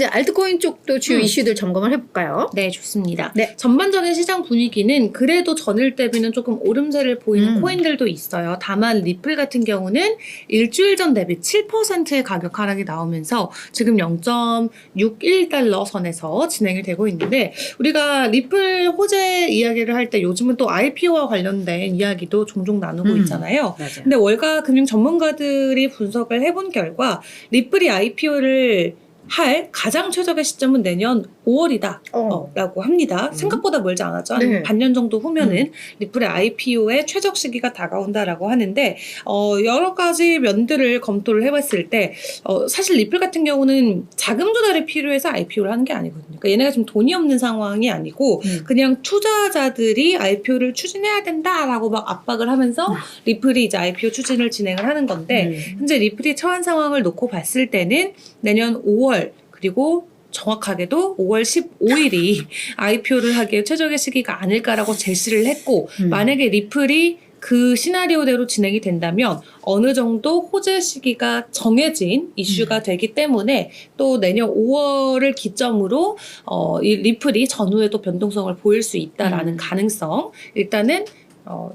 이제 알트코인 쪽도 주요 이슈들 점검을 해볼까요? 네, 좋습니다. 네. 전반적인 시장 분위기는 그래도 전일 대비는 조금 오름세를 보이는 코인들도 있어요. 다만 리플 같은 경우는 일주일 전 대비 7%의 가격 하락이 나오면서 지금 0.61달러 선에서 진행이 되고 있는데, 우리가 리플 호재 이야기를 할 때 요즘은 또 IPO와 관련된 이야기도 종종 나누고 있잖아요. 맞아요. 근데 월가 금융 전문가들이 분석을 해본 결과 리플이 IPO를 할 가장 최적의 시점은 내년 5월이다 라고 합니다. 생각보다 멀지 않았죠. 한 네. 반년 정도 후면은 리플의 IPO의 최적 시기가 다가온다라고 하는데, 여러 가지 면들을 검토를 해봤을 때 사실 리플 같은 경우는 자금 조달이 필요해서 IPO를 하는 게 아니거든요. 그러니까 얘네가 지금 돈이 없는 상황이 아니고 그냥 투자자들이 IPO를 추진해야 된다라고 막 압박을 하면서 리플이 이제 IPO 추진을 진행을 하는 건데, 현재 리플이 처한 상황을 놓고 봤을 때는 내년 5월 그리고 정확하게도 5월 15일이 IPO를 하기에 최적의 시기가 아닐까라고 제시를 했고, 만약에 리플이 그 시나리오대로 진행이 된다면 어느 정도 호재 시기가 정해진 이슈가 되기 때문에 또 내년 5월을 기점으로 이 리플이 전후에도 변동성을 보일 수 있다라는 가능성, 일단은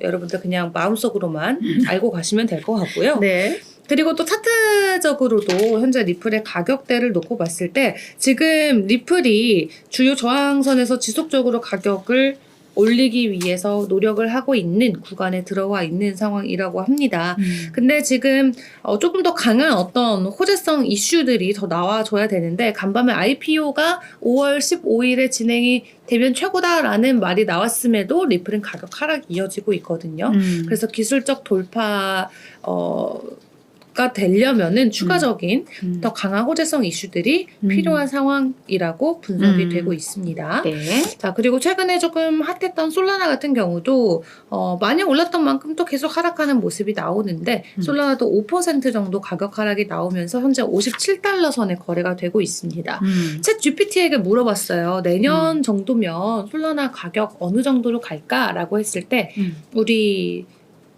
여러분들 그냥 마음속으로만 알고 가시면 될 것 같고요. 네. 그리고 또 차트적으로도 현재 리플의 가격대를 놓고 봤을 때 지금 리플이 주요 저항선에서 지속적으로 가격을 올리기 위해서 노력을 하고 있는 구간에 들어와 있는 상황이라고 합니다. 근데 지금 조금 더 강한 어떤 호재성 이슈들이 더 나와줘야 되는데, 간밤에 IPO가 5월 15일에 진행이 되면 최고다라는 말이 나왔음에도 리플은 가격 하락이 이어지고 있거든요. 그래서 기술적 돌파 가 되려면은 추가적인 더 강한 호재성 이슈들이 필요한 상황이라고 분석이 되고 있습니다. 네. 자, 그리고 최근에 조금 핫했던 솔라나 같은 경우도 많이 올랐던 만큼 또 계속 하락하는 모습이 나오는데, 솔라나도 5% 정도 가격 하락이 나오면서 현재 57달러 선에 거래가 되고 있습니다. 챗 GPT에게 물어봤어요. 내년 정도면 솔라나 가격 어느 정도로 갈까라고 했을 때 우리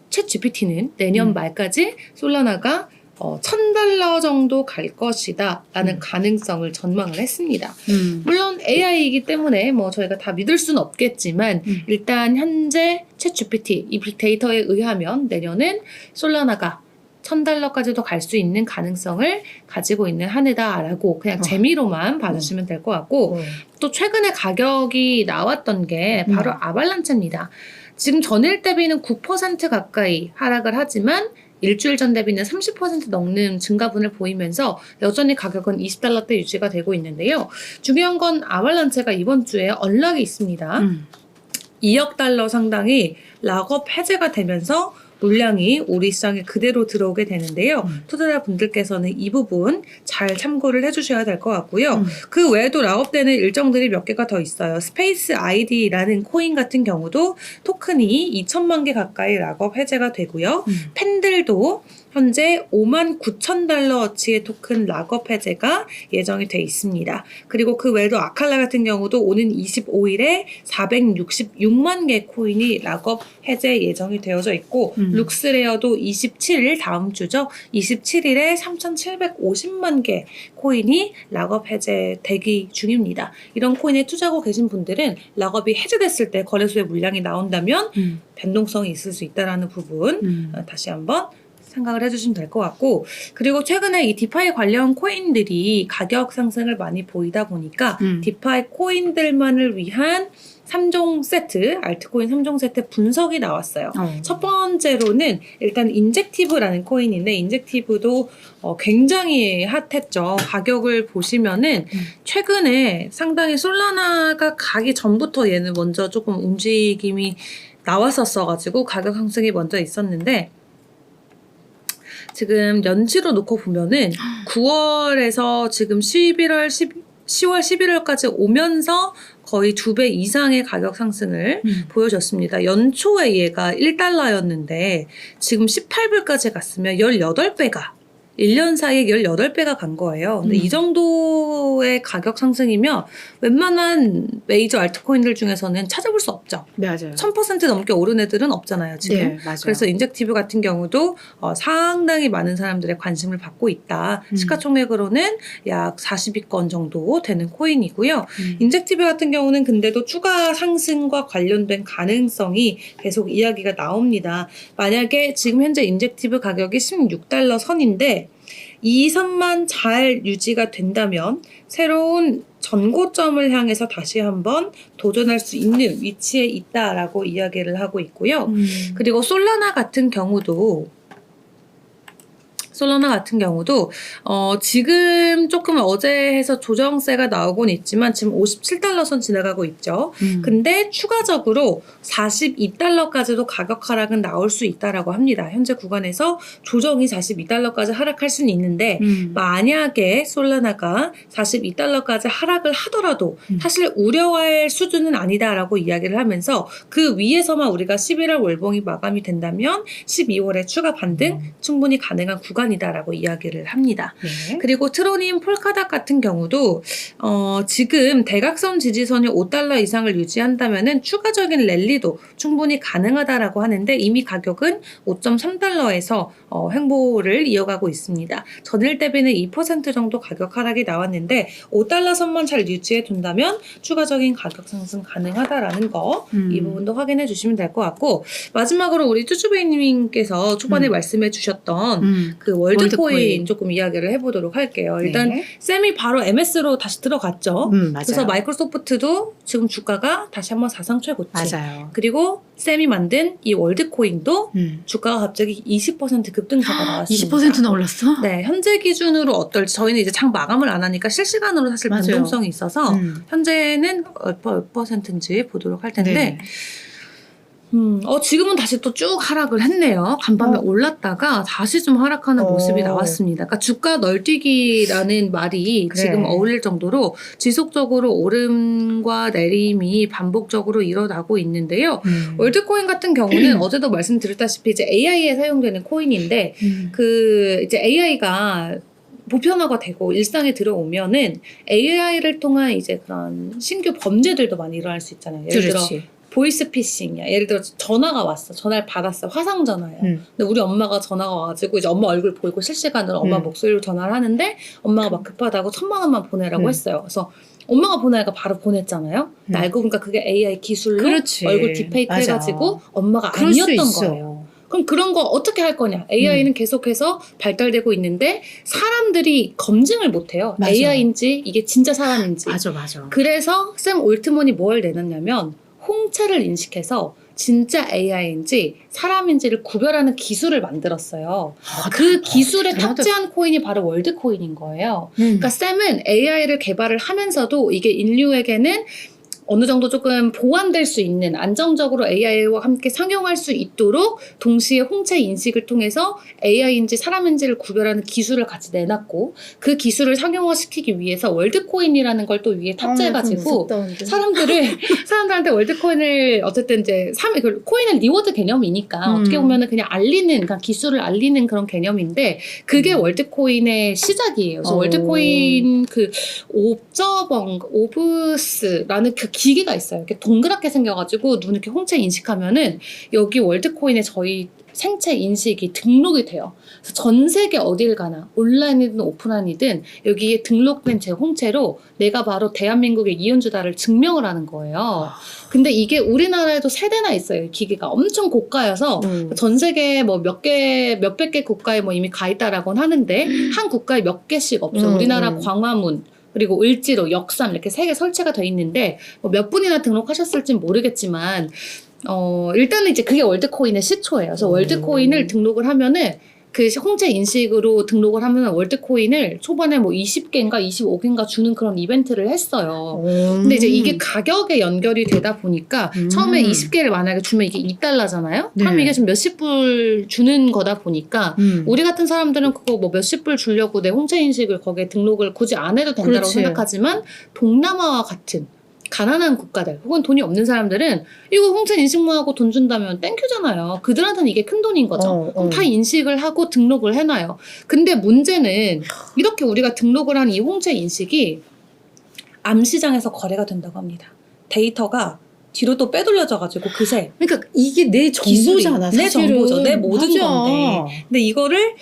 챗 GPT는 내년 말까지 솔라나가 $1,000 정도 갈 것이다 라는 가능성을 전망을 했습니다. 물론 AI이기 때문에 뭐 저희가 다 믿을 수는 없겠지만 일단 현재 챗 GPT 이 빅데이터에 의하면 내년은 솔라나가 $1,000까지도 갈 수 있는 가능성을 가지고 있는 한 해다라고 그냥 재미로만 봐주시면 될 것 같고, 또 최근에 가격이 나왔던 게 바로 아발란체입니다. 지금 전일 대비는 9% 가까이 하락을 하지만 일주일 전 대비는 30% 넘는 증가분을 보이면서 여전히 가격은 $20대 유지가 되고 있는데요. 중요한 건 아발란체가 이번 주에 언락이 있습니다. $2억 상당이 락업 해제가 되면서 물량이 우리 시장에 그대로 들어오게 되는데요. 투자자분들께서는 이 부분 잘 참고를 해주셔야 될 것 같고요. 그 외에도 락업되는 일정들이 몇 개가 더 있어요. 스페이스 아이디라는 코인 같은 경우도 토큰이 2천만 개 가까이 락업 해제가 되고요. 팬들도 현재 $59,000어치의 토큰 락업 해제가 예정이 돼 있습니다. 그리고 그 외에도 아칼라 같은 경우도 오는 25일에 466만 개 코인이 락업 해제 예정이 되어져 있고, 룩스레어도 27일 다음 주죠. 27일에 3,750만 개 코인이 락업 해제 대기 중입니다. 이런 코인에 투자하고 계신 분들은 락업이 해제됐을 때 거래소에 물량이 나온다면 변동성이 있을 수 있다는 부분 다시 한번 생각을 해주시면 될 것 같고, 그리고 최근에 이 디파이 관련 코인들이 가격 상승을 많이 보이다 보니까 디파이 코인들만을 위한 3종 세트, 알트코인 3종 세트 분석이 나왔어요. 첫 번째로는 일단 인젝티브라는 코인인데, 인젝티브도 굉장히 핫했죠. 가격을 보시면은 최근에 상당히 솔라나가 가기 전부터 얘는 먼저 조금 움직임이 나왔었어가지고 가격 상승이 먼저 있었는데, 지금 연치로 놓고 보면은 9월에서 지금 10월, 11월까지 오면서 거의 2배 이상의 가격 상승을 보여줬습니다. 연초에 얘가 $1였는데 지금 18불까지 갔으면 18배가 1년 사이에 18배가 간 거예요. 근데 이 정도의 가격 상승이면 웬만한 메이저 알트코인들 중에서는 찾아볼 수 없죠. 맞아요. 1000% 넘게 오른 애들은 없잖아요, 지금. 네, 맞아요. 그래서 인젝티브 같은 경우도 상당히 많은 사람들의 관심을 받고 있다. 시가총액으로는 약 40위권 정도 되는 코인이고요. 인젝티브 같은 경우는 근데도 추가 상승과 관련된 가능성이 계속 이야기가 나옵니다. 만약에 지금 현재 인젝티브 가격이 16달러 선인데 이 선만 잘 유지가 된다면 새로운 전고점을 향해서 다시 한번 도전할 수 있는 위치에 있다라고 이야기를 하고 있고요. 그리고 솔라나 같은 경우도 지금 조금 어제 해서 조정세가 나오곤 있지만 지금 57달러 선 지나가고 있죠. 근데 추가적으로 42달러까지도 가격 하락은 나올 수 있다라고 합니다. 현재 구간에서 조정이 42달러까지 하락할 수는 있는데 만약에 솔라나가 42달러까지 하락을 하더라도 사실 우려할 수준은 아니다라고 이야기를 하면서 그 위에서만 우리가 11월 월봉이 마감이 된다면 12월에 추가 반등 충분히 가능한 구간이다라고 이야기를 합니다. 네. 그리고 트로닌 폴카닥 같은 경우도 지금 대각선 지지선이 5달러 이상을 유지한다면은 추가적인 랠리도 충분히 가능하다라고 하는데 이미 가격은 5.3달러에서 횡보를 이어가고 있습니다. 전일 대비는 2% 정도 가격 하락이 나왔는데 5달러 선만 잘 유지해 둔다면 추가적인 가격 상승 가능하다라는 거 이 부분도 확인해 주시면 될 것 같고 마지막으로 우리 쭈쭈베이님께서 초반에 말씀해 주셨던 그 월드코인 조금 이야기를 해보도록 할게요. 일단 네. 쌤이 바로 MS로 다시 들어갔죠. 맞아요. 그래서 마이크로소프트도 지금 주가가 다시 한번 사상 최고치. 맞아요. 그리고 쌤이 만든 이 월드코인도 주가가 갑자기 20% 급등세가 나왔습니다. 20%나 올랐어? 네, 현재 기준으로 어떨지 저희는 이제 장 마감을 안 하니까 실시간으로 사실 맞아요. 변동성이 있어서 현재는 몇 %인지 보도록 할 텐데 네. 지금은 다시 또 쭉 하락을 했네요. 간밤에 올랐다가 다시 좀 하락하는 모습이 나왔습니다. 그러니까 주가 널뛰기라는 말이 그래. 지금 어울릴 정도로 지속적으로 오름과 내림이 반복적으로 일어나고 있는데요. 월드코인 같은 경우는 어제도 말씀드렸다시피 이제 AI에 사용되는 코인인데 그 이제 AI가 보편화가 되고 일상에 들어오면은 AI를 통한 이제 그런 신규 범죄들도 많이 일어날 수 있잖아요. 예를 들어 그렇지. 보이스피싱이야. 예를 들어 전화가 왔어. 전화를 받았어. 화상 전화야. 근데 우리 엄마가 전화가 와가지고 이제 엄마 얼굴 보이고 실시간으로 엄마 목소리로 전화를 하는데 엄마가 막 급하다고 1000만 원만 보내라고 했어요. 그래서 엄마가 보내니까 바로 보냈잖아요. 근데 알고 보니까 그게 AI 기술로 그렇지. 얼굴 딥페이크 맞아. 해가지고 엄마가 그럴 수 아니었던 있어. 거예요. 그럼 그런 거 어떻게 할 거냐? AI는 계속해서 발달되고 있는데 사람들이 검증을 못해요. 맞아. AI인지 이게 진짜 사람인지. 맞아. 그래서 샘 올트먼이 뭘 내놨냐면 홍채를 인식해서 진짜 AI인지 사람인지를 구별하는 기술을 만들었어요. 그 기술에 탑재한 코인이 바로 월드코인인 거예요. 그러니까 샘은 AI를 개발을 하면서도 이게 인류에게는 어느 정도 조금 보완될 수 있는 안정적으로 AI와 함께 상용할 수 있도록 동시에 홍채 인식을 통해서 AI인지 사람인지를 구별하는 기술을 같이 내놨고 그 기술을 상용화시키기 위해서 월드코인이라는 걸 또 위에 탑재해가지고 사람들한테 월드코인을 어쨌든 이제 코인은 리워드 개념이니까 어떻게 보면은 그냥 알리는 그냥 기술을 알리는 그런 개념인데 그게 월드코인의 시작이에요. 그래서 월드코인 그 오브스라는 그 기계가 있어요. 이렇게 동그랗게 생겨가지고 눈 이렇게 홍채 인식하면은 여기 월드코인에 저희 생체 인식이 등록이 돼요. 그래서 전 세계 어딜 가나 온라인이든 오프라인이든 여기에 등록된 제 홍채로 내가 바로 대한민국의 이은주다를 증명을 하는 거예요. 근데 이게 우리나라에도 3대나 있어요. 기계가 엄청 고가여서 전 세계 뭐 몇백 개 국가에 뭐 이미 가 있다라고는 하는데 한 국가에 몇 개씩 없죠. 우리나라 광화문 그리고 을지로, 역삼 이렇게 3개 설치가 돼 있는데 뭐 몇 분이나 등록하셨을지는 모르겠지만 일단은 이제 그게 월드코인의 시초예요. 그래서 월드코인을 등록을 하면은 그 홍채 인식으로 등록을 하면 월드코인을 초반에 뭐 20개인가 25개인가 주는 그런 이벤트를 했어요. 근데 이제 이게 가격에 연결이 되다 보니까 처음에 20개를 만약에 주면 이게 2달러잖아요. 그럼 이게 좀 몇십 불 주는 거다 보니까 우리 같은 사람들은 그거 뭐 몇십 불 주려고 내 홍채 인식을 거기에 등록을 굳이 안 해도 된다고 생각하지만 동남아와 같은 가난한 국가들 혹은 돈이 없는 사람들은 이거 홍채 인식만 하고 돈 준다면 땡큐잖아요. 그들한테는 이게 큰 돈인 거죠. 그럼 다 인식을 하고 등록을 해놔요. 근데 문제는 이렇게 우리가 등록을 한 이 홍채 인식이 암시장에서 거래가 된다고 합니다. 데이터가 뒤로 또 빼돌려져가지고 그새 그러니까 이게 내 정보잖아, 내 사실은. 정보죠. 내 모든 맞아. 건데. 근데 이거를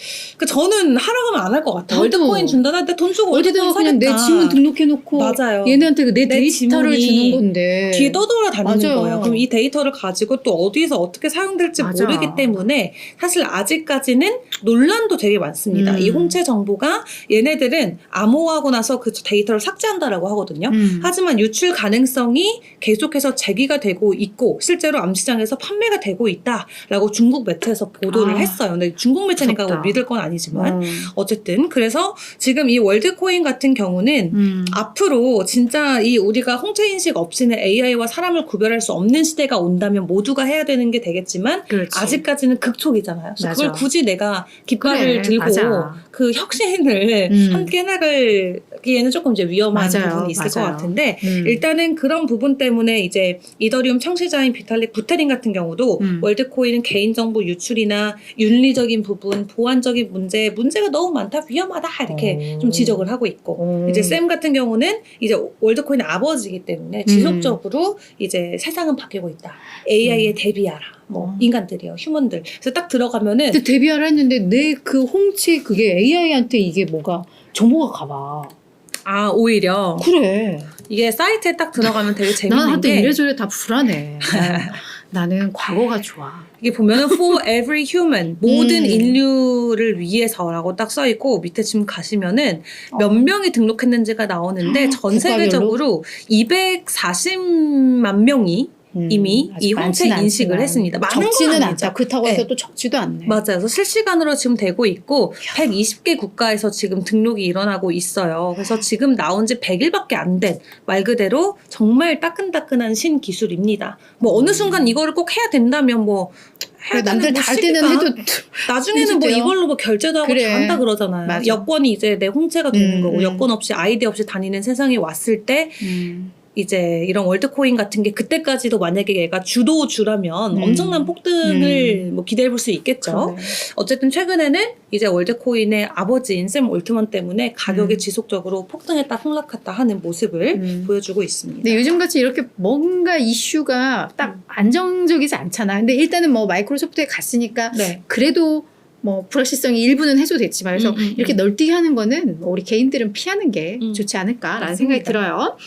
저는 하라고 하면 안 할 것 같아요. 나도. 월드코인 준다나 돈 주고 월드코인 어디다가 그냥 사겠다. 내 지문 등록해놓고 맞아요. 얘네한테 내 데이터를 지문이 주는 건데 뒤에 떠돌아다니는 맞아요. 거예요. 그럼 이 데이터를 가지고 또 어디서 어떻게 사용될지 맞아. 모르기 때문에 사실 아직까지는 논란도 되게 많습니다. 이 홍채 정보가 얘네들은 암호화하고 나서 그 데이터를 삭제한다라고 하거든요. 하지만 유출 가능성이 계속해서 제기가 되고 있고 실제로 암시장에서 판매가 되고 있다라고 중국 매체에서 보도를 했어요. 근데 중국 매체니까 무섭다. 뭐 믿을 건 아니지만 어쨌든 그래서 지금 이 월드코인 같은 경우는 앞으로 진짜 이 우리가 홍채 인식 없이는 AI와 사람을 구별할 수 없는 시대가 온다면 모두가 해야 되는 게 되겠지만 그렇지. 아직까지는 극초기잖아요. 그래서 그걸 맞아. 굳이 내가 깃발을 그래, 들고 맞아. 그 혁신을 함께 나가기에는 조금 이제 위험한 맞아요, 부분이 있을 맞아요. 것 같은데 일단은 그런 부분 때문에 이제 이더리움 청취자인 비탈릭 부테린 같은 경우도 월드코인은 개인정보 유출이나 윤리적인 부분, 보안적인 문제가 너무 많다, 위험하다 이렇게 좀 지적을 하고 있고 이제 샘 같은 경우는 이제 월드코인의 아버지이기 때문에 지속적으로 이제 세상은 바뀌고 있다. AI에 대비하라. 뭐 인간들이요, 휴먼들. 그래서 딱 들어가면은 근데 데뷔하라 했는데 내 그 홍채 그게 AI한테 이게 뭐가 정보가 가봐. 아 오히려 그래. 이게 사이트에 딱 들어가면 되게 난 재밌는 한테 게 이래저래 다 불안해. 나는 과거가 좋아. 이게 보면은 for every human 모든 인류를 위해서라고 딱 써 있고 밑에 지금 가시면은 몇 명이 등록했는지가 나오는데 전 세계적으로 240만 명이 이미 이 홍채 많지는 인식을 않지만 했습니다. 많은 적지는 건 않다. 아니죠. 그렇다고 해서 네. 또 적지도 않네. 맞아요. 그래서 실시간으로 지금 되고 있고 120개 국가에서 지금 등록이 일어나고 있어요. 그래서 지금 나온 지 100일밖에 안 된 말 그대로 정말 따끈따끈한 신기술입니다. 뭐 어느 순간 이거를 꼭 해야 된다면 뭐 그래, 남들 다 할 때는 시기가 해도 나중에는 뭐 해주세요. 이걸로 뭐 결제도 하고 그래. 다 한다 그러잖아요. 맞아. 여권이 이제 내 홍채가 되는 거고 여권 없이 아이디 없이 다니는 세상이 왔을 때 이제 이런 월드코인 같은 게 그때까지도 만약에 얘가 주도주라면 엄청난 폭등을 뭐 기대해 볼 수 있겠죠. 그러네. 어쨌든 최근에는 이제 월드코인의 아버지인 샘 올트먼 때문에 가격이 지속적으로 폭등했다 폭락했다 하는 모습을 보여주고 있습니다. 근데 요즘같이 이렇게 뭔가 이슈가 딱 안정적이지 않잖아. 근데 일단은 뭐 마이크로소프트에 갔으니까 네. 그래도 뭐 불확실성이 일부는 해소됐지만 그래서 이렇게 널뛰기 하는 거는 우리 개인들은 피하는 게 좋지 않을까라는 맞습니다. 생각이 들어요.